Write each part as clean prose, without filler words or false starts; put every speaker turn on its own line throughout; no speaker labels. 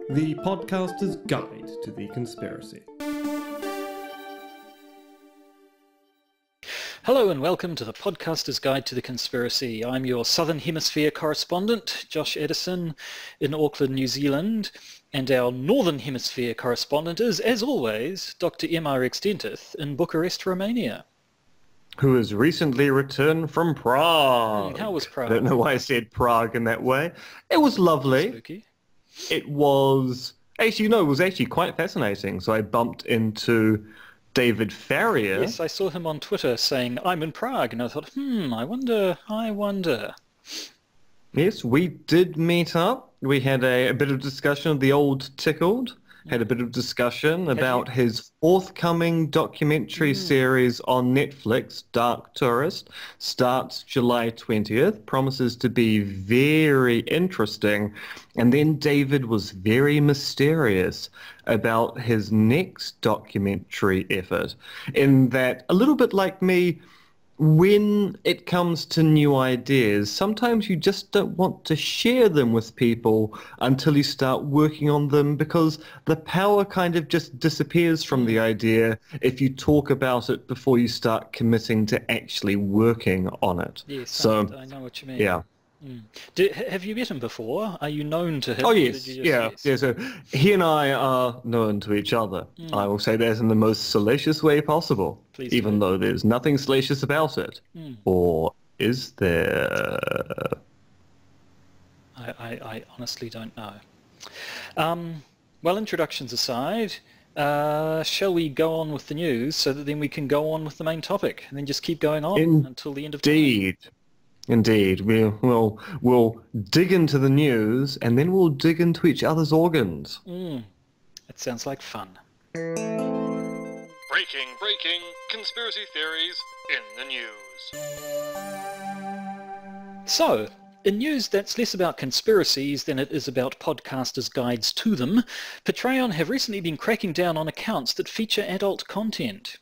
The Podcaster's Guide to the Conspiracy.
Hello and welcome to the Podcaster's Guide to the Conspiracy. I'm your Southern Hemisphere correspondent, Josh Edison, in Auckland, New Zealand, and our Northern Hemisphere correspondent is, as always, Dr. MRX Dentith in Bucharest, Romania.
Who has recently returned from Prague.
How was Prague?
I don't know why I said Prague in that way. It was lovely.
Spooky.
It was actually quite fascinating. So I bumped into David Farrier.
Yes, I saw him on Twitter saying, I'm in Prague, and I thought, I wonder.
Yes, we did meet up. We had a bit of discussion of the old Tickled. Had a bit of discussion about his forthcoming documentary series on Netflix, Dark Tourist, starts July 20th, promises to be very interesting. And then David was very mysterious about his next documentary effort, in that, a little bit like me, when it comes to new ideas, sometimes you just don't want to share them with people until you start working on them, because the power kind of just disappears from the idea if you talk about it before you start committing to actually working on it.
Yes,
so,
I know what you mean.
Yeah.
Have you met him before? Are you known to him?
Oh, yes. Yeah. So he and I are known to each other. I will say that in the most salacious way possible,
Please
even
do.
though there's nothing salacious about it. Or is there?
I honestly don't know. Well, introductions aside, shall we go on with the news so that then we can go on with the main topic and then just keep going on until the end of time?
Indeed. We'll dig into the news and then we'll dig into each other's organs.
It sounds like fun.
Breaking conspiracy theories in the news.
So, in news that's less about conspiracies than it is about podcasters' guides to them, Patreon have recently been cracking down on accounts that feature adult content.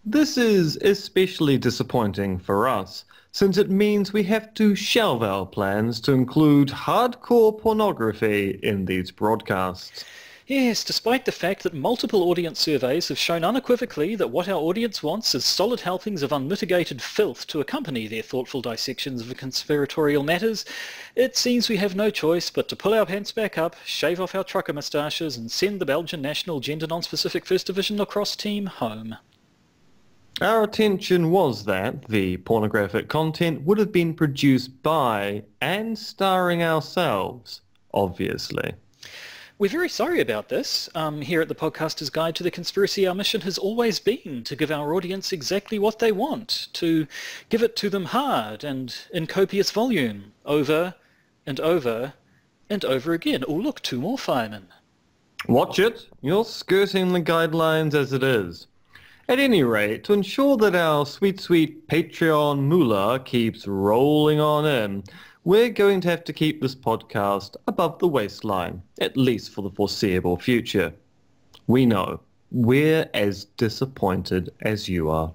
This is especially disappointing for us, since it means we have to shelve our plans to include hardcore pornography in these broadcasts.
Yes, despite the fact that multiple audience surveys have shown unequivocally that what our audience wants is solid helpings of unmitigated filth to accompany their thoughtful dissections of conspiratorial matters, it seems we have no choice but to pull our pants back up, shave off our trucker moustaches, and send the Belgian national gender non-specific First Division lacrosse team home.
Our intention was that the pornographic content would have been produced by and starring ourselves, obviously.
We're very sorry about this. Here at the Podcaster's Guide to the Conspiracy, our mission has always been to give our audience exactly what they want, to give it to them hard and in copious volume, over and over and over again. Oh, look, 2 more firemen.
Watch it. You're skirting the guidelines as it is. At any rate, to ensure that our sweet, sweet Patreon moolah keeps rolling on in, we're going to have to keep this podcast above the waistline, at least for the foreseeable future. We know. We're as disappointed as you are.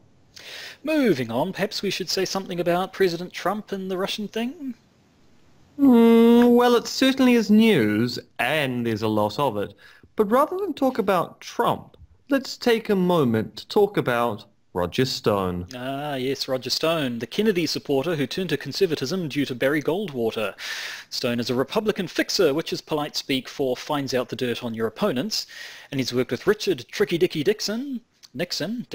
Moving on, perhaps we should say something about President Trump and the Russian thing?
Well, it certainly is news, and there's a lot of it. But rather than talk about Trump, let's take a moment to talk about Roger Stone.
Ah, yes, Roger Stone, the Kennedy supporter who turned to conservatism due to Barry Goldwater. Stone is a Republican fixer, which is polite speak for finds out the dirt on your opponents, and he's worked with Richard Tricky Dicky Nixon,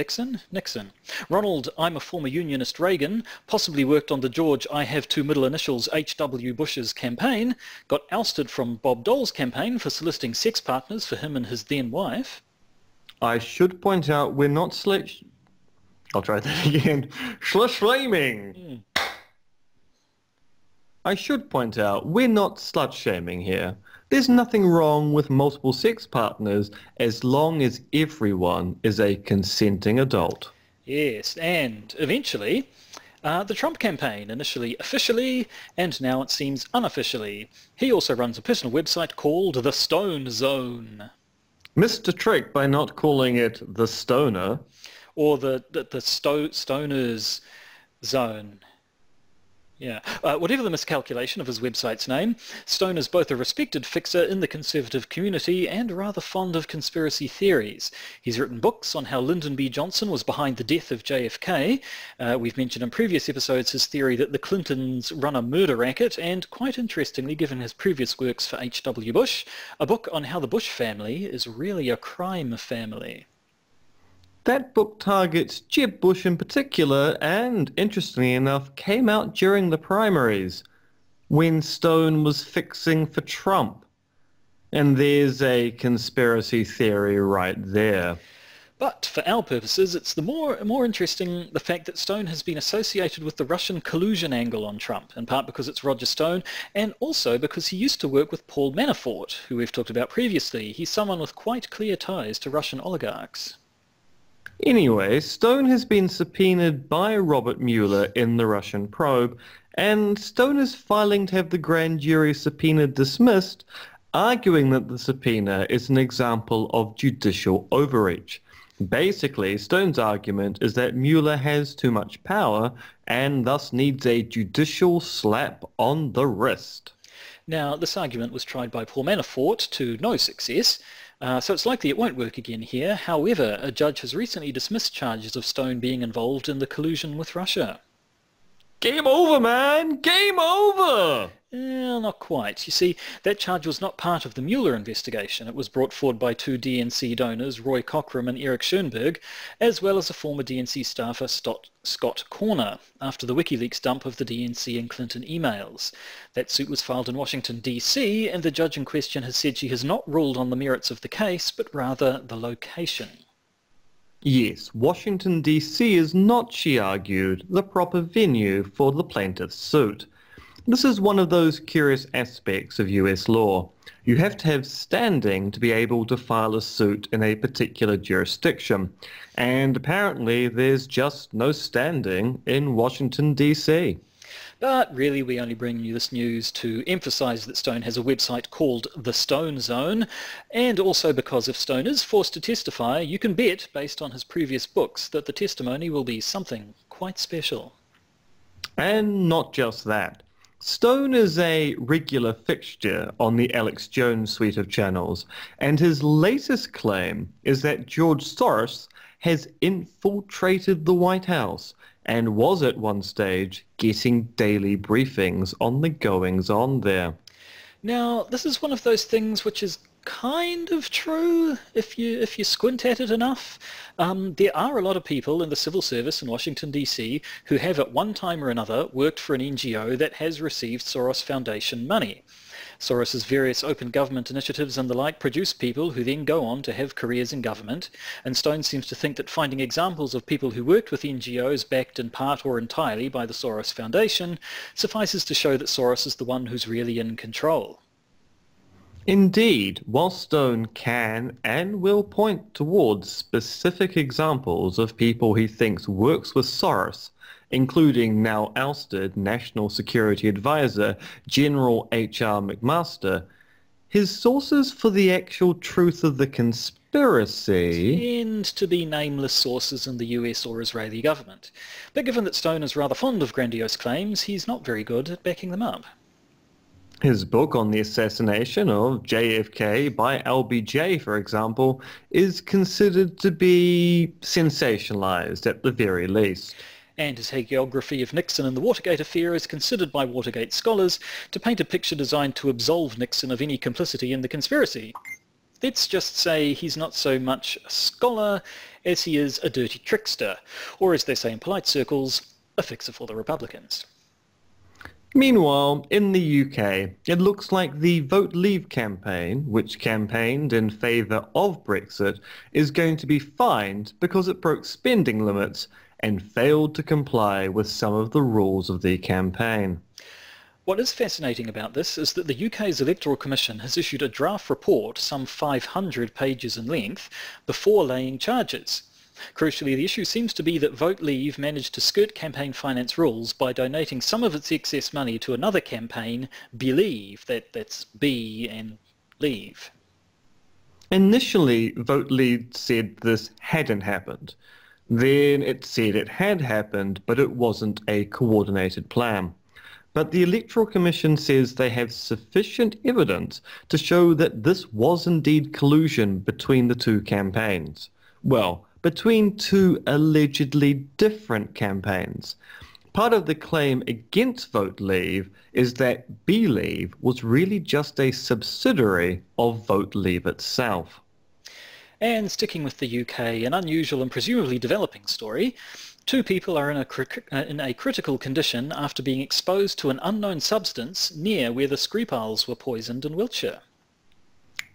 Ronald I'm a former Unionist Reagan, possibly worked on the George I have 2 middle initials H.W. Bush's campaign, got ousted from Bob Dole's campaign for soliciting sex partners for him and his then wife.
I should point out we're not I'll try that again. Slut-shaming! I should point out we're not slut-shaming here. There's nothing wrong with multiple sex partners as long as everyone is a consenting adult.
Yes, and eventually, the Trump campaign, initially officially, and now it seems unofficially. He also runs a personal website called The Stone Zone.
Missed a trick by not calling it The Stoner.
Or the Stoner's Zone. Yeah. Whatever the miscalculation of his website's name, Stone is both a respected fixer in the conservative community and rather fond of conspiracy theories. He's written books on how Lyndon B. Johnson was behind the death of JFK. We've mentioned in previous episodes his theory that the Clintons run a murder racket, and quite interestingly, given his previous works for H.W. Bush, a book on how the Bush family is really a crime family.
That book targets Jeb Bush in particular, and interestingly enough, came out during the primaries when Stone was fixing for Trump. And there's a conspiracy theory right there.
But for our purposes, it's the more interesting the fact that Stone has been associated with the Russian collusion angle on Trump, in part because it's Roger Stone, and also because he used to work with Paul Manafort, who we've talked about previously. He's someone with quite clear ties to Russian oligarchs.
Anyway, Stone has been subpoenaed by Robert Mueller in the Russian probe, and Stone is filing to have the grand jury subpoena dismissed, arguing that the subpoena is an example of judicial overreach. Basically, Stone's argument is that Mueller has too much power and thus needs a judicial slap on the wrist.
Now, this argument was tried by Paul Manafort to no success, so it's likely it won't work again here. However, a judge has recently dismissed charges of Stone being involved in the collusion with Russia.
Game over, man! Game over!
Not quite. You see, that charge was not part of the Mueller investigation. It was brought forward by two DNC donors, Roy Cockram and Eric Schoenberg, as well as a former DNC staffer, Scott Corner, after the WikiLeaks dump of the DNC and Clinton emails. That suit was filed in Washington, D.C., and the judge in question has said she has not ruled on the merits of the case, but rather the location.
Yes, Washington, D.C. is not, she argued, the proper venue for the plaintiff's suit. This is one of those curious aspects of US law. You have to have standing to be able to file a suit in a particular jurisdiction, and apparently there's just no standing in Washington, D.C.
But really, we only bring you this news to emphasise that Stone has a website called The Stone Zone, and also because if Stone is forced to testify, you can bet, based on his previous books, that the testimony will be something quite special.
And not just that. Stone is a regular fixture on the Alex Jones suite of channels, and his latest claim is that George Soros has infiltrated the White House and was at one stage getting daily briefings on the goings-on there.
Now, this is one of those things which is kind of true if you squint at it enough. There are a lot of people in the civil service in Washington, D.C. who have at one time or another worked for an NGO that has received Soros Foundation money. Soros's various open government initiatives and the like produce people who then go on to have careers in government, and Stone seems to think that finding examples of people who worked with NGOs backed in part or entirely by the Soros Foundation suffices to show that Soros is the one who's really in control.
Indeed, while Stone can and will point towards specific examples of people he thinks works with Soros, including now ousted National Security Advisor General H.R. McMaster, his sources for the actual truth of the conspiracy
tend to be nameless sources in the US or Israeli government. But given that Stone is rather fond of grandiose claims, he's not very good at backing them up.
His book on the assassination of JFK by LBJ, for example, is considered to be sensationalized at the very least.
And his hagiography of Nixon and the Watergate affair is considered by Watergate scholars to paint a picture designed to absolve Nixon of any complicity in the conspiracy. Let's just say he's not so much a scholar as he is a dirty trickster, or as they say in polite circles, a fixer for the Republicans.
Meanwhile, in the UK, it looks like the Vote Leave campaign, which campaigned in favour of Brexit, is going to be fined because it broke spending limits and failed to comply with some of the rules of the campaign.
What is fascinating about this is that the UK's Electoral Commission has issued a draft report some 500 pages in length before laying charges. Crucially, the issue seems to be that Vote Leave managed to skirt campaign finance rules by donating some of its excess money to another campaign, Believe, that's B and Leave.
Initially, Vote Leave said this hadn't happened. Then it said it had happened, but it wasn't a coordinated plan. But the Electoral Commission says they have sufficient evidence to show that this was indeed collusion between the two campaigns. Well, between two allegedly different campaigns. Part of the claim against Vote Leave is that Believe was really just a subsidiary of Vote Leave itself.
And sticking with the UK, an unusual and presumably developing story. 2 people are in a critical condition after being exposed to an unknown substance near where the Skripals were poisoned in Wiltshire.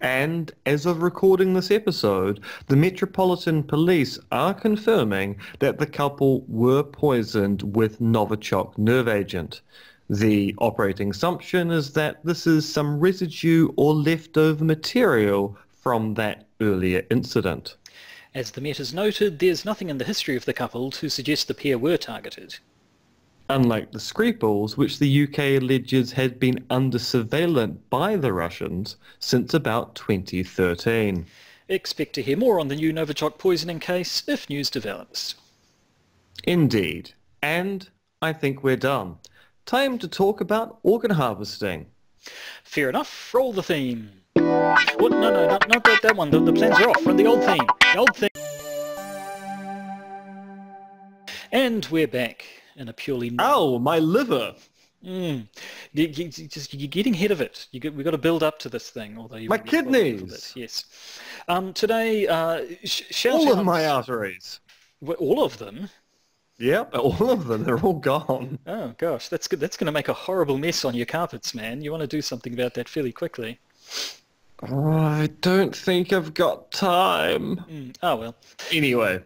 And as of recording this episode, the Metropolitan Police are confirming that the couple were poisoned with Novichok nerve agent. The operating assumption is that this is some residue or leftover material from that earlier incident.
As the Met has noted, there's nothing in the history of the couple to suggest the pair were targeted.
Unlike the Skripals, which the UK alleges had been under surveillance by the Russians since about 2013.
Expect to hear more on the new Novichok poisoning case if news develops.
Indeed. And I think we're done. Time to talk about organ harvesting.
Fair enough, roll the theme. What? No, not that one. The plans are off. Run the old theme. The old theme. And we're back in a purely...
Ow, my liver!
You're getting ahead of it. We've got to build up to this thing. Although
my kidneys!
Yes. Today, shout
all
out...
of my arteries.
All of them?
Yep, all of them. They're all gone.
Oh, gosh. That's good. That's going to make a horrible mess on your carpets, man. You want to do something about that fairly quickly.
Oh, I don't think I've got time.
Oh, well.
Anyway,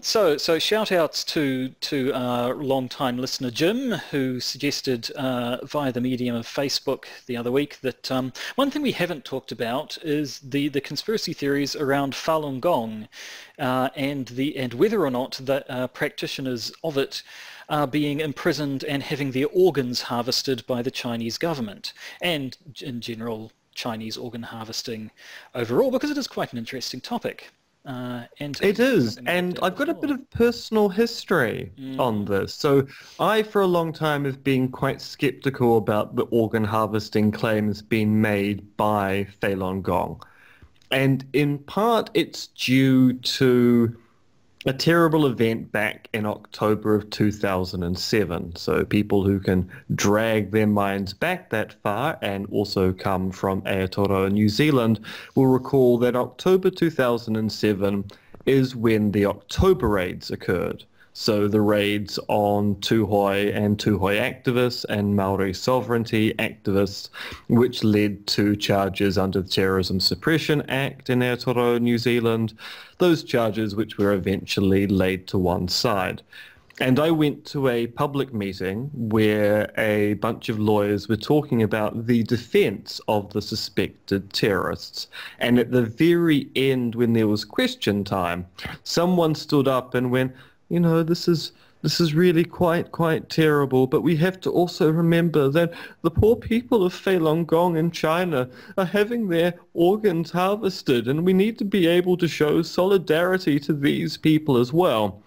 so shout outs to our long-time listener Jim, who suggested via the medium of Facebook the other week that one thing we haven't talked about is the conspiracy theories around Falun Gong and whether or not the practitioners of it are being imprisoned and having their organs harvested by the Chinese government, and in general Chinese organ harvesting overall, because it is quite an interesting topic.
It is, and I've got a bit of personal history on this. So I, for a long time, have been quite skeptical about the organ harvesting claims being made by Falun Gong. And in part, it's due to a terrible event back in October of 2007. So people who can drag their minds back that far and also come from Aotearoa, New Zealand, will recall that October 2007 is when the October raids occurred. So the raids on Tūhoe and Tūhoe activists and Maori sovereignty activists, which led to charges under the Terrorism Suppression Act in Aotearoa, New Zealand, those charges which were eventually laid to one side. And I went to a public meeting where a bunch of lawyers were talking about the defense of the suspected terrorists. And at the very end, when there was question time, someone stood up and went, you know, this is really quite terrible, but we have to also remember that the poor people of Falun Gong in China are having their organs harvested, and we need to be able to show solidarity to these people as well.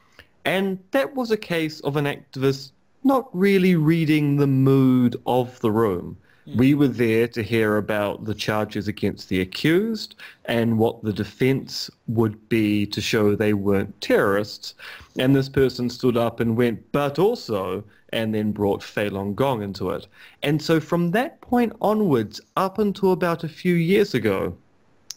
And that was a case of an activist not really reading the mood of the room. We were there to hear about the charges against the accused and what the defense would be to show they weren't terrorists. And this person stood up and went, but also, and then brought Falun Gong into it. And so from that point onwards, up until about a few years ago,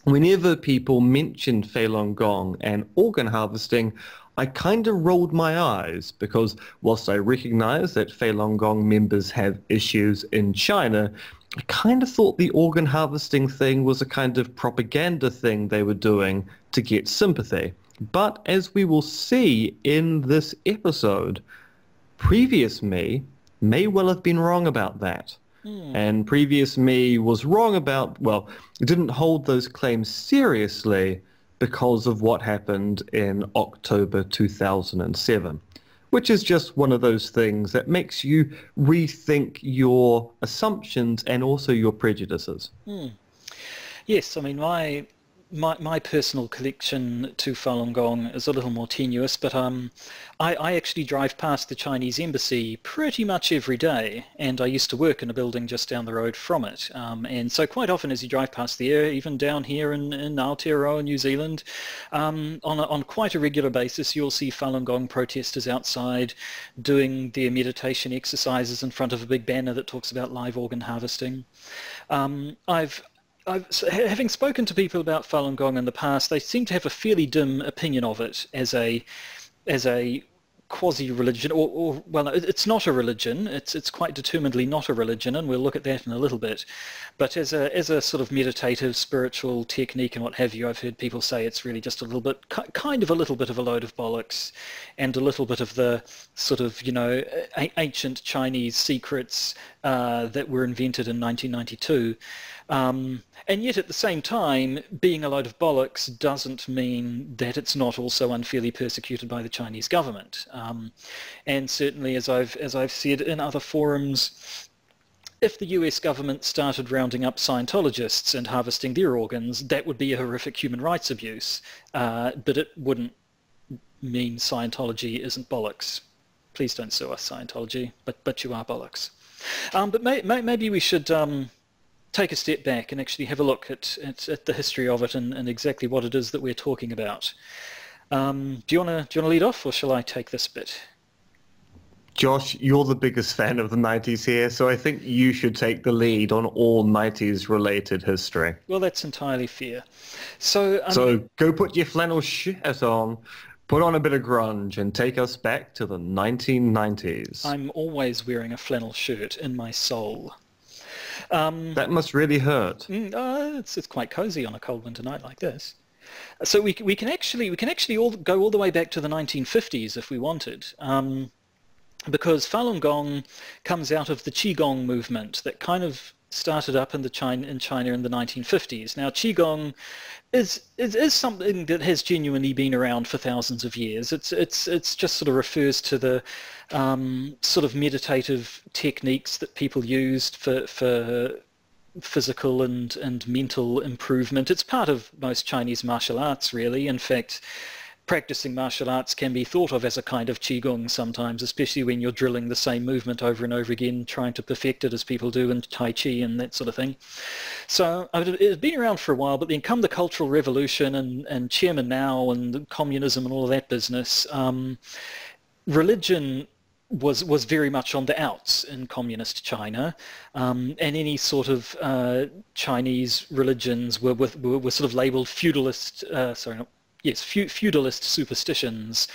whenever people mentioned Falun Gong and organ harvesting, I kind of rolled my eyes because whilst I recognize that Falun Gong members have issues in China, I kind of thought the organ harvesting thing was a kind of propaganda thing they were doing to get sympathy. But as we will see in this episode, previous me may well have been wrong about that. And previous me was wrong about, well, didn't hold those claims seriously because of what happened in October 2007, which is just one of those things that makes you rethink your assumptions and also your prejudices.
Yes, I mean, my personal connection to Falun Gong is a little more tenuous, but I actually drive past the Chinese embassy pretty much every day, and I used to work in a building just down the road from it. And so quite often as you drive past there, even down here in Aotearoa, New Zealand, on quite a regular basis, you'll see Falun Gong protesters outside doing their meditation exercises in front of a big banner that talks about live organ harvesting. Having spoken to people about Falun Gong in the past, they seem to have a fairly dim opinion of it as a quasi-religion, or well, it's not a religion. It's quite determinedly not a religion, and we'll look at that in a little bit. But as a sort of meditative, spiritual technique and what have you, I've heard people say it's really just a little bit, kind of a little bit of a load of bollocks, and a little bit of the sort of, you know, ancient Chinese secrets that were invented in 1992. And yet at the same time, being a load of bollocks doesn't mean that it's not also unfairly persecuted by the Chinese government. And certainly, as I've said in other forums, if the US government started rounding up Scientologists and harvesting their organs, that would be a horrific human rights abuse, but it wouldn't mean Scientology isn't bollocks. Please don't sue us, Scientology, but you are bollocks. But maybe we should take a step back and actually have a look at the history of it and exactly what it is that we're talking about. Do you want to lead off, or shall I take this bit?
Josh, you're the biggest fan of the 90s here, so I think you should take the lead on all 90s related history.
Well, that's entirely fair. So
Go put your flannel shirt on, put on a bit of grunge, and take us back to the 1990s.
I'm always wearing a flannel shirt in my soul.
That must really hurt.
It's quite cozy on a cold winter night like this. So we can actually go all the way back to the 1950s if we wanted, because Falun Gong comes out of the Qigong movement that kind of started up in China in the 1950s. Now, Qigong is something that has genuinely been around for thousands of years. It's just sort of refers to the sort of meditative techniques that people used for physical and mental improvement. It's part of most Chinese martial arts, really. In fact, practicing martial arts can be thought of as a kind of qigong sometimes, especially when you're drilling the same movement over and over again, trying to perfect it as people do in Tai Chi and that sort of thing. So it had been around for a while, but then come the Cultural Revolution and Chairman Mao and communism and all of that business. Religion was very much on the outs in communist China, and any sort of Chinese religions were sort of labelled feudalist. Feudalist superstitions,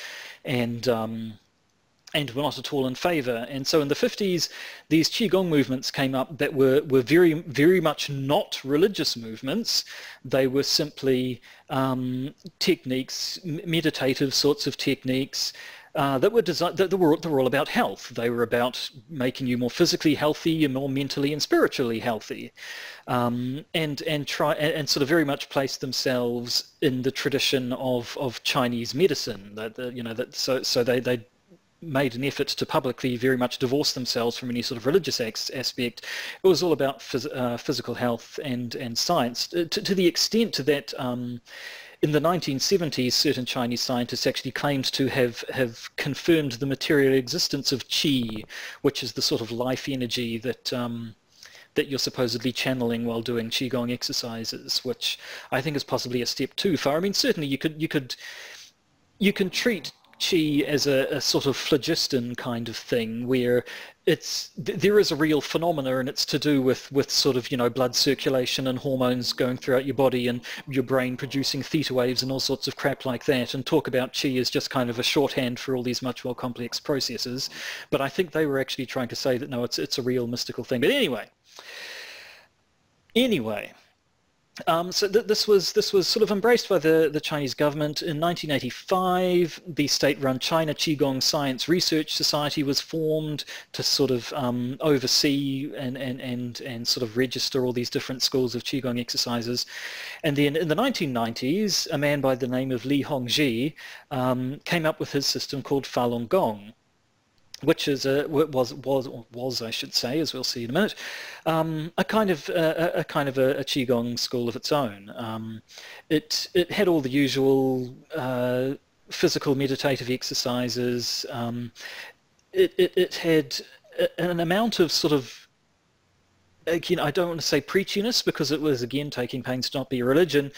and were not at all in favour. And so in the 50s, these Qigong movements came up that were very, very much not religious movements. They were simply techniques, meditative sorts of techniques, that were all about health. They were about making you more physically healthy and more mentally and spiritually healthy, and sort of very much placed themselves in the tradition of Chinese medicine. So they made an effort to publicly very much divorce themselves from any sort of religious aspect. It was all about physical health and science, to the extent that in the 1970s, certain Chinese scientists actually claimed to have confirmed the material existence of qi, which is the sort of life energy that you're supposedly channeling while doing qigong exercises, which I think is possibly a step too far. I mean, certainly you can treat qi as a sort of phlogiston kind of thing, where there is a real phenomena, and it's to do with sort of, blood circulation and hormones going throughout your body and your brain producing theta waves and all sorts of crap like that, and talk about qi as just kind of a shorthand for all these much more complex processes. But I think they were actually trying to say that no, it's a real mystical thing. But anyway. So this was sort of embraced by the Chinese government. In 1985, the state-run China Qigong Science Research Society was formed to sort of oversee and sort of register all these different schools of Qigong exercises. And then in the 1990s, a man by the name of Li Hongzhi came up with his system called Falun Gong. which is was I should say, as we'll see in a minute, a kind of a qigong school of its own. It had all the usual physical meditative exercises. It had an amount of sort of, again, I don't want to say preachiness because it was, again, taking pains to not be a religion,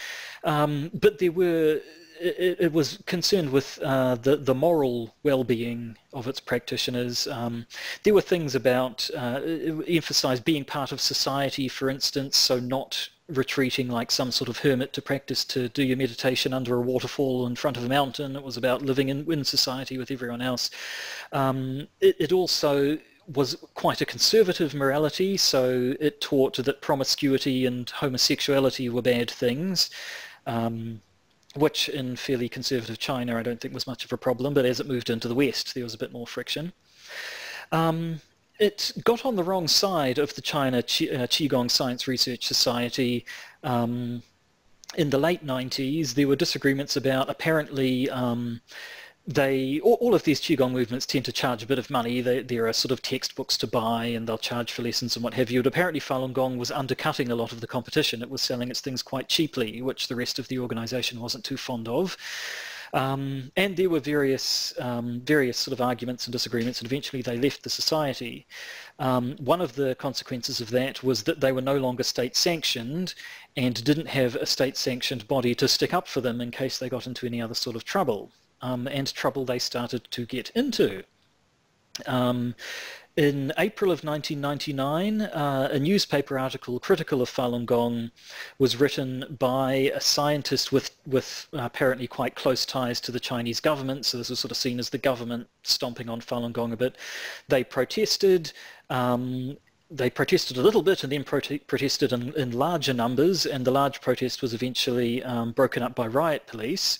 but it was concerned with the moral well-being of its practitioners. There were things about, it emphasised being part of society, for instance, so not retreating like some sort of hermit to do your meditation under a waterfall in front of a mountain. It was about living in society with everyone else. It also was quite a conservative morality, so it taught that promiscuity and homosexuality were bad things, which in fairly conservative China I don't think was much of a problem, but as it moved into the West there was a bit more friction. It got on the wrong side of the China Qigong Science Research Society in the late 90s. There were disagreements about, apparently, all of these Qigong movements tend to charge a bit of money. There are sort of textbooks to buy and they'll charge for lessons and what have you. But apparently Falun Gong was undercutting a lot of the competition. It was selling its things quite cheaply, which the rest of the organization wasn't too fond of. And there were various sort of arguments and disagreements, and eventually they left the society. One of the consequences of that was that they were no longer state-sanctioned and didn't have a state-sanctioned body to stick up for them in case they got into any other sort of trouble. And trouble they started to get into. In April of 1999, a newspaper article critical of Falun Gong was written by a scientist with apparently quite close ties to the Chinese government, so this was sort of seen as the government stomping on Falun Gong a bit. They protested. They protested a little bit and then protested in larger numbers, and the large protest was eventually broken up by riot police.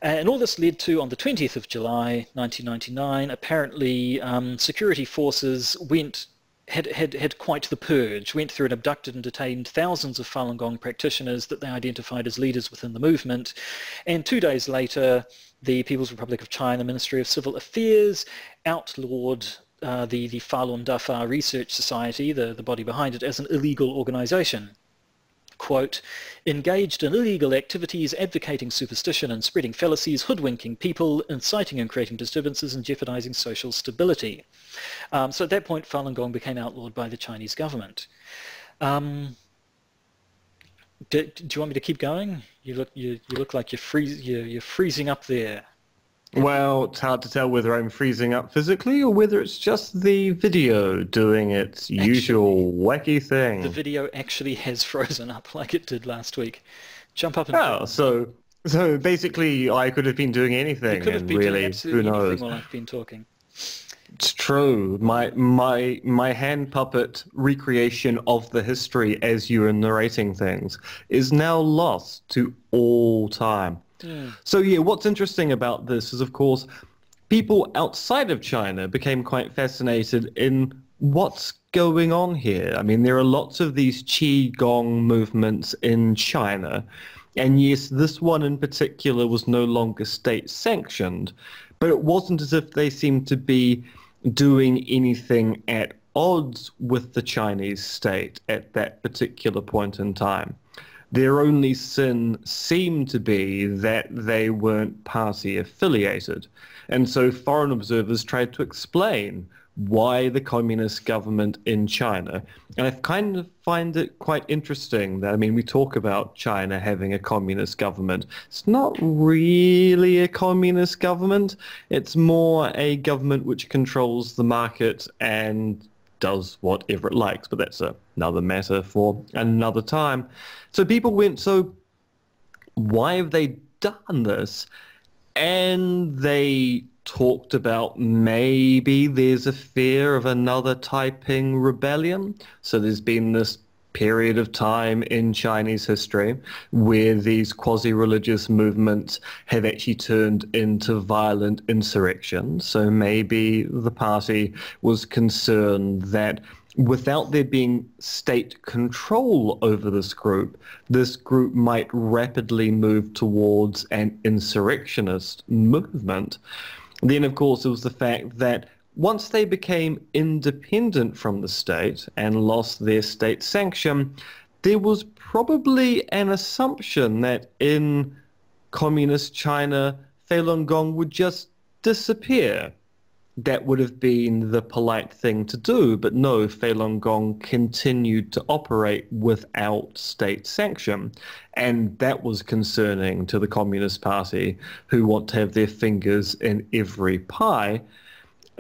And all this led to, on the 20th of July 1999, apparently security forces had quite the purge, went through and abducted and detained thousands of Falun Gong practitioners that they identified as leaders within the movement. And 2 days later, the People's Republic of China Ministry of Civil Affairs outlawed the Falun Dafa Research Society, the body behind it, as an illegal organization. Quote, engaged in illegal activities, advocating superstition and spreading fallacies, hoodwinking people, inciting and creating disturbances and jeopardizing social stability. So at that point, Falun Gong became outlawed by the Chinese government. Do you want me to keep going? You look like you're freezing up there.
Well, it's hard to tell whether I'm freezing up physically or whether it's just the video doing its usual wacky thing.
The video actually has frozen up like it did last week. Jump up and...
Oh, so basically I could have been doing anything.
You could have been doing absolutely anything while I've been talking.
It's true. My hand puppet recreation of the history as you were narrating things is now lost to all time. So yeah, what's interesting about this is, of course, people outside of China became quite fascinated in what's going on here. I mean, there are lots of these Qigong movements in China, and yes, this one in particular was no longer state-sanctioned, but it wasn't as if they seemed to be doing anything at odds with the Chinese state at that particular point in time. Their only sin seemed to be that they weren't party affiliated. And so foreign observers tried to explain why the communist government in China, and I kind of find it quite interesting that, I mean, we talk about China having a communist government. It's not really a communist government. It's more a government which controls the market and does whatever it likes, but that's another matter for another time. So people went, so why have they done this? And they talked about maybe there's a fear of another Taiping rebellion. So there's been this period of time in Chinese history where these quasi-religious movements have actually turned into violent insurrections. So maybe the party was concerned that without there being state control over this group might rapidly move towards an insurrectionist movement. Then, of course, there was the fact that once they became independent from the state and lost their state sanction, there was probably an assumption that in communist China, Falun Gong would just disappear. That would have been the polite thing to do, but no, Falun Gong continued to operate without state sanction. And that was concerning to the Communist Party, who want to have their fingers in every pie.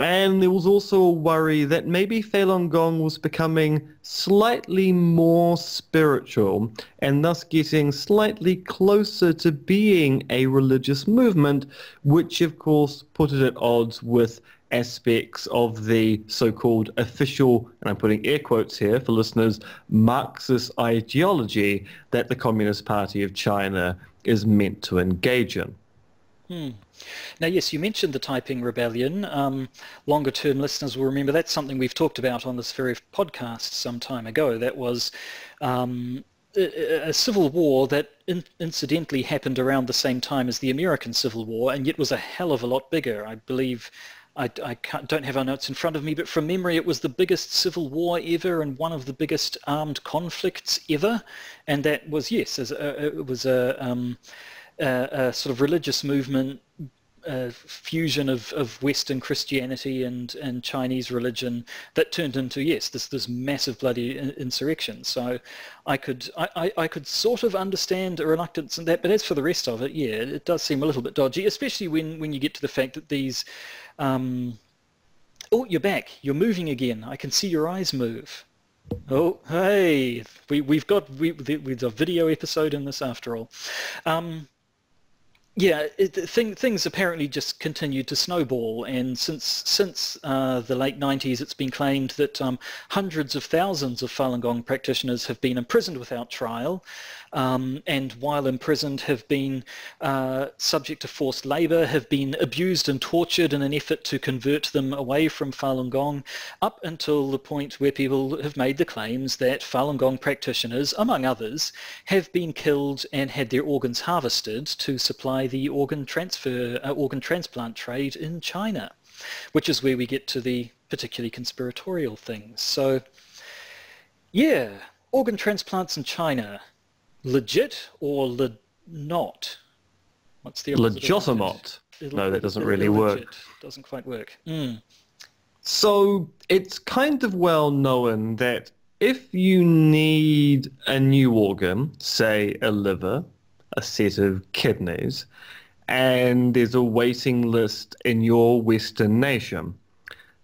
And there was also a worry that maybe Falun Gong was becoming slightly more spiritual and thus getting slightly closer to being a religious movement, which of course put it at odds with aspects of the so-called official, and I'm putting air quotes here for listeners, Marxist ideology that the Communist Party of China is meant to engage in.
Now, yes, you mentioned the Taiping Rebellion. Longer-term listeners will remember that's something we've talked about on this very podcast some time ago. That was a civil war that incidentally happened around the same time as the American Civil War, and yet was a hell of a lot bigger. I believe, I don't have our notes in front of me, but from memory it was the biggest civil war ever and one of the biggest armed conflicts ever. And that was, yes, it was a sort of religious movement, fusion of Western Christianity and Chinese religion that turned into, yes, this massive bloody insurrection. So I could sort of understand a reluctance in that, but as for the rest of it, yeah, it does seem a little bit dodgy, especially when you get to the fact that these oh, you're back, you're moving again, I can see your eyes move. Oh, hey, we've got a video episode in this after all. Yeah, things apparently just continued to snowball, and since the late 90s, it's been claimed that hundreds of thousands of Falun Gong practitioners have been imprisoned without trial, and while imprisoned have been subject to forced labour, have been abused and tortured in an effort to convert them away from Falun Gong, up until the point where people have made the claims that Falun Gong practitioners, among others, have been killed and had their organs harvested to supply the organ transplant trade in China, which is where we get to the particularly conspiratorial things. So, yeah, organ transplants in China, legit or not? What's the
legitimate? No, that doesn't really work.
Doesn't quite work.
So it's kind of well known that if you need a new organ, say a liver, a set of kidneys, and there's a waiting list in your Western nation,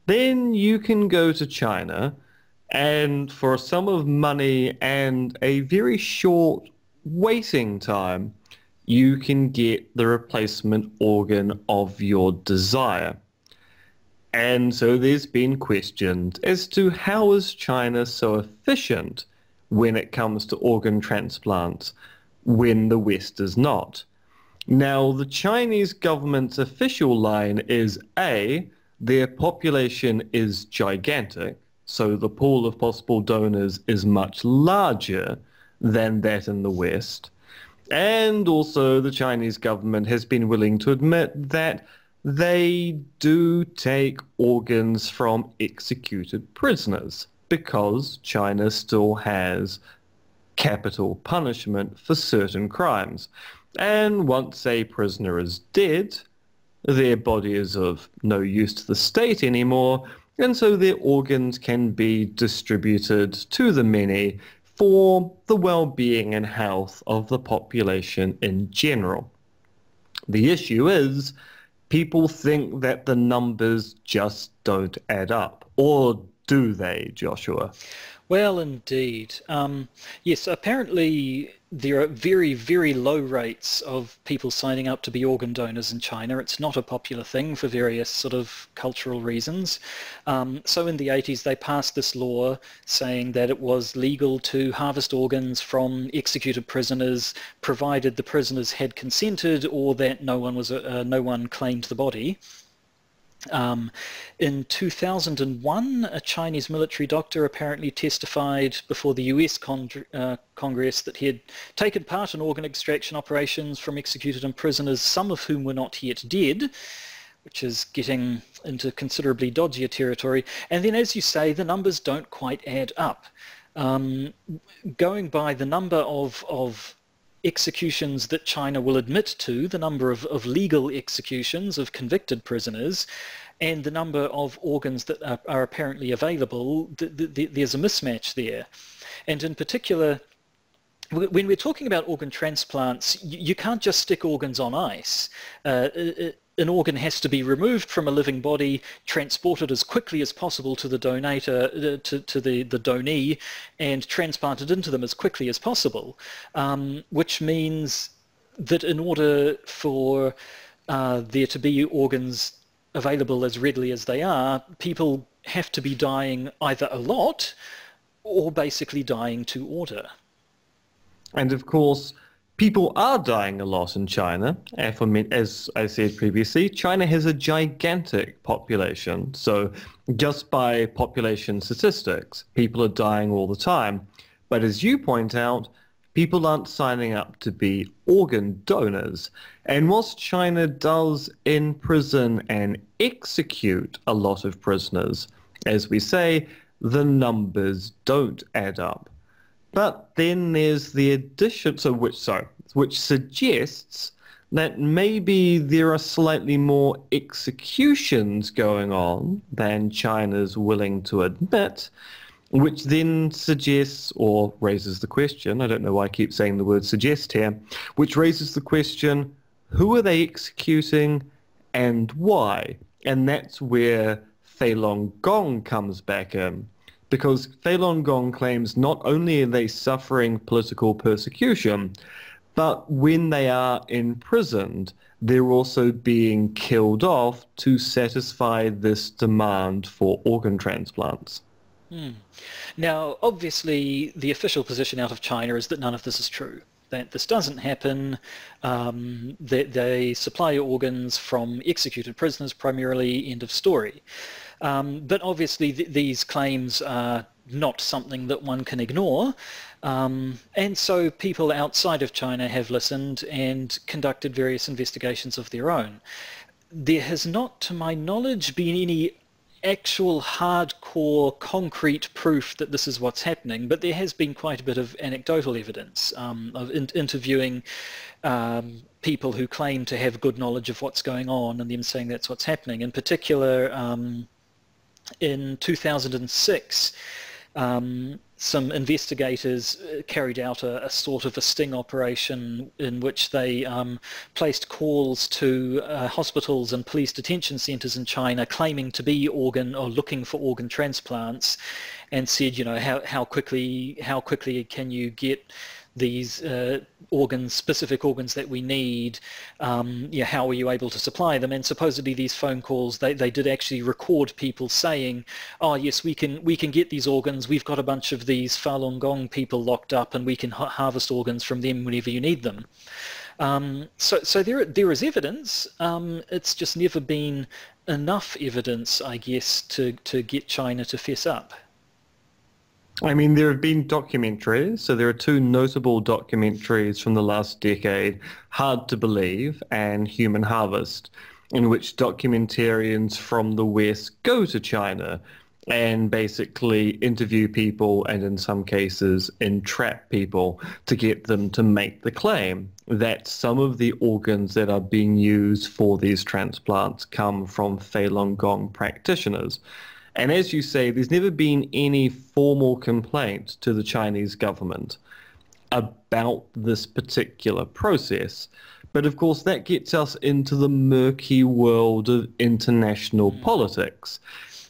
then you can go to China and for a sum of money and a very short waiting time, you can get the replacement organ of your desire. And so there's been questions as to how is China so efficient when it comes to organ transplants when the West is not. Now, the Chinese government's official line is A, their population is gigantic, so the pool of possible donors is much larger than that in the West. And also the Chinese government has been willing to admit that they do take organs from executed prisoners because China still has capital punishment for certain crimes. And once a prisoner is dead, their body is of no use to the state anymore, and so their organs can be distributed to the many for the well-being and health of the population in general. The issue is people think that the numbers just don't add up. Or do they, Joshua?
Well, indeed. Yes, apparently there are very, very low rates of people signing up to be organ donors in China. It's not a popular thing for various sort of cultural reasons. So in the 80s they passed this law saying that it was legal to harvest organs from executed prisoners provided the prisoners had consented or that no one claimed the body. In 2001, a Chinese military doctor apparently testified before the US Congress that he had taken part in organ extraction operations from executed prisoners, some of whom were not yet dead, which is getting into considerably dodgier territory. And then, as you say, the numbers don't quite add up. Going by the number of executions that China will admit to, the number of legal executions of convicted prisoners, and the number of organs that are apparently available, there's a mismatch there. And in particular, when we're talking about organ transplants, you can't just stick organs on ice. An organ has to be removed from a living body, transported as quickly as possible to the donator, to the donee, and transplanted into them as quickly as possible, which means that in order for there to be organs available as readily as they are, people have to be dying either a lot or basically dying to order.
And of course, people are dying a lot in China. As I said previously, China has a gigantic population. So just by population statistics, people are dying all the time. But as you point out, people aren't signing up to be organ donors. And whilst China does imprison and execute a lot of prisoners, as we say, the numbers don't add up. But then there's the addition, which suggests that maybe there are slightly more executions going on than China's willing to admit, which then suggests or raises the question, I don't know why I keep saying the word suggest here, which raises the question, who are they executing and why? And that's where Falun Gong comes back in. Because Falun Gong claims not only are they suffering political persecution, but when they are imprisoned, they're also being killed off to satisfy this demand for organ transplants.
Now, obviously, the official position out of China is that none of this is true. That this doesn't happen, that they supply organs from executed prisoners primarily, end of story. But obviously these claims are not something that one can ignore. And so people outside of China have listened and conducted various investigations of their own. There has not, to my knowledge, been any actual hardcore concrete proof that this is what's happening, but there has been quite a bit of anecdotal evidence of interviewing people who claim to have good knowledge of what's going on and them saying that's what's happening. In particular, in 2006, some investigators carried out a sort of a sting operation in which they placed calls to hospitals and police detention centres in China claiming to be organ or looking for organ transplants, and said, you know, how quickly can you get these specific organs that we need, how are you able to supply them? And supposedly these phone calls, they did actually record people saying, oh yes, we can get these organs, we've got a bunch of these Falun Gong people locked up and we can harvest organs from them whenever you need them. So there is evidence, it's just never been enough evidence, I guess, to get China to fess up.
I mean, there have been documentaries. So there are two notable documentaries from the last decade, Hard to Believe and Human Harvest, in which documentarians from the West go to China and basically interview people and in some cases entrap people to get them to make the claim that some of the organs that are being used for these transplants come from Falun Gong practitioners. And as you say, there's never been any formal complaint to the Chinese government about this particular process. But of course, that gets us into the murky world of international politics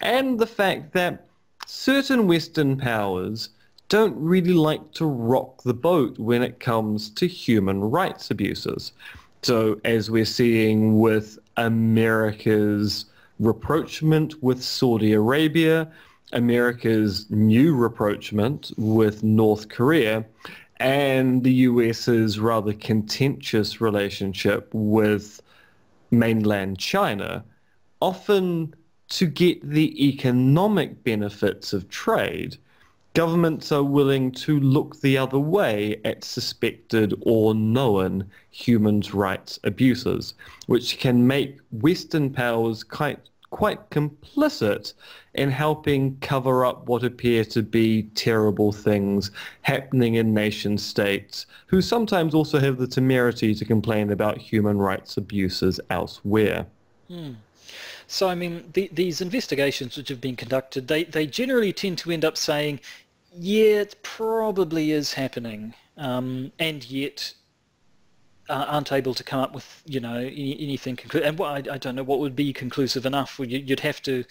and the fact that certain Western powers don't really like to rock the boat when it comes to human rights abuses. So as we're seeing with America's rapprochement with Saudi Arabia, America's new rapprochement with North Korea, and the US's rather contentious relationship with mainland China, often to get the economic benefits of trade, governments are willing to look the other way at suspected or known human rights abuses, which can make Western powers quite complicit in helping cover up what appear to be terrible things happening in nation states, who sometimes also have the temerity to complain about human rights abuses elsewhere.
So, I mean, these investigations which have been conducted, they generally tend to end up saying, yeah, it probably is happening, and yet aren't able to come up with, anything conclusive. And I don't know what would be conclusive enough. You'd have to,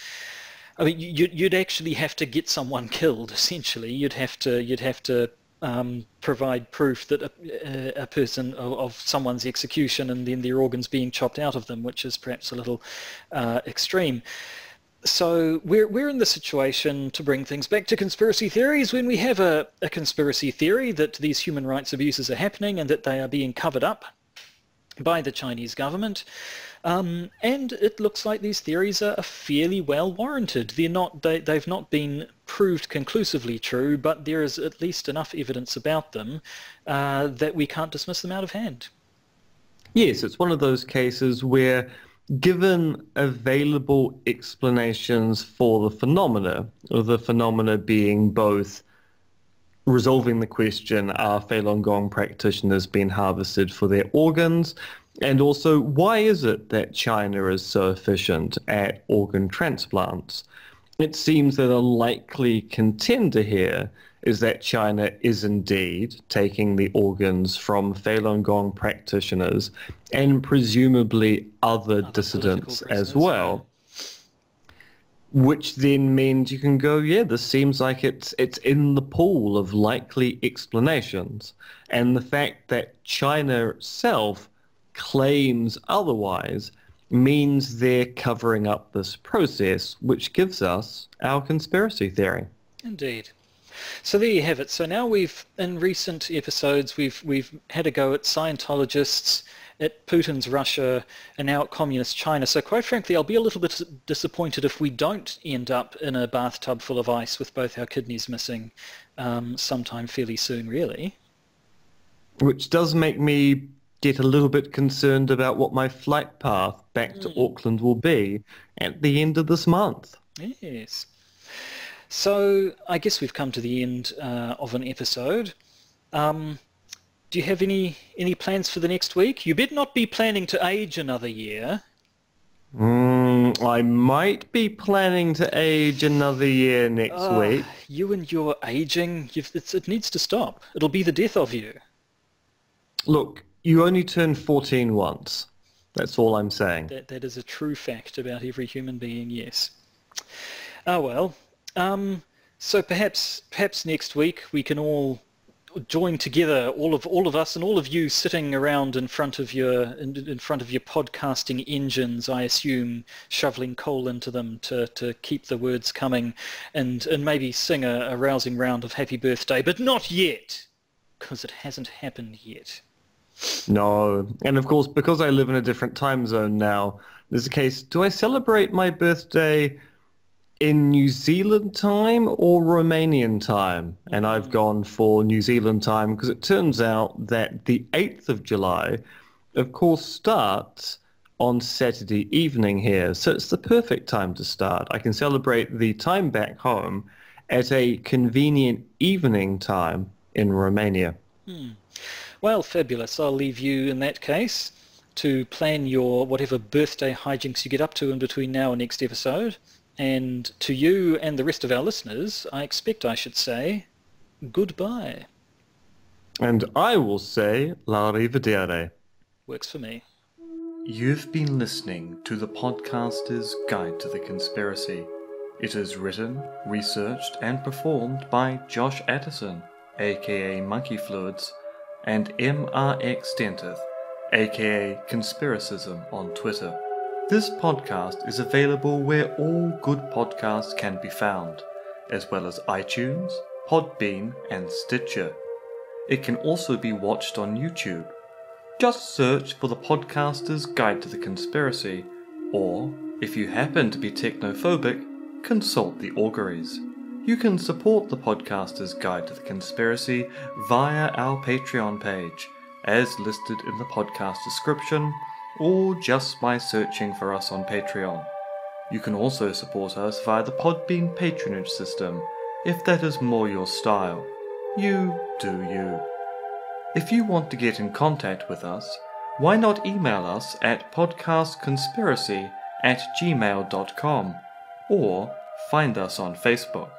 I mean, you'd actually have to get someone killed. Essentially, you'd have to provide proof that a person of someone's execution and then their organs being chopped out of them, which is perhaps a little extreme. So we're in the situation, to bring things back to conspiracy theories, when we have a conspiracy theory that these human rights abuses are happening and that they are being covered up by the Chinese government. And it looks like these theories are fairly well warranted. They've not been proved conclusively true, but there is at least enough evidence about them that we can't dismiss them out of hand.
Yes, it's one of those cases where, given available explanations for the phenomena, or the phenomena being both resolving the question, are Falun Gong practitioners being harvested for their organs, and also why is it that China is so efficient at organ transplants? It seems that a likely contender here is that China is indeed taking the organs from Falun Gong practitioners and presumably other dissidents as well. Which then means you can go, yeah, this seems like it's in the pool of likely explanations. And the fact that China itself claims otherwise means they're covering up this process, which gives us our conspiracy theory.
Indeed. So there you have it. So now in recent episodes, we've had a go at Scientologists, at Putin's Russia, and now at Communist China. So quite frankly, I'll be a little bit disappointed if we don't end up in a bathtub full of ice with both our kidneys missing sometime fairly soon, really.
Which does make me get a little bit concerned about what my flight path back to Auckland will be at the end of this month.
Yes. So I guess we've come to the end of an episode. Do you have any plans for the next week? You better not be planning to age another year.
I might be planning to age another year next week.
You and your aging, it needs to stop. It'll be the death of you.
Look, you only turn 14 once. That's all I'm saying.
That is a true fact about every human being, yes. Oh well. So perhaps next week we can all join together, all of us and all of you sitting around in front of your podcasting engines, I assume, shoveling coal into them to keep the words coming, and maybe sing a rousing round of happy birthday, but not yet, because it hasn't happened yet.
No, and of course, because I live in a different time zone now, there's a case, do I celebrate my birthday in New Zealand time or Romanian time? And I've gone for New Zealand time because it turns out that the 8th of July, of course, starts on Saturday evening here. So it's the perfect time to start. I can celebrate the time back home at a convenient evening time in Romania.
Well, fabulous. I'll leave you in that case to plan your whatever birthday hijinks you get up to in between now and next episode. And to you and the rest of our listeners, I should say, goodbye.
And I will say, la rivedere.
Works for me.
You've been listening to the Podcaster's Guide to the Conspiracy. It is written, researched, and performed by Josh Addison, aka Monkey Fluids, and MRX Dentith, aka Conspiracism on Twitter. This podcast is available where all good podcasts can be found, as well as iTunes, Podbean, and Stitcher. It can also be watched on YouTube. Just search for the Podcaster's Guide to the Conspiracy, or, if you happen to be technophobic, consult the auguries. You can support the Podcaster's Guide to the Conspiracy via our Patreon page, as listed in the podcast description, or just by searching for us on Patreon. You can also support us via the Podbean patronage system, if that is more your style. You do you. If you want to get in contact with us, why not email us at podcastconspiracy@gmail.com, or find us on Facebook.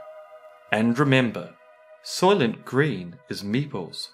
And remember, Soylent Green is Meeples.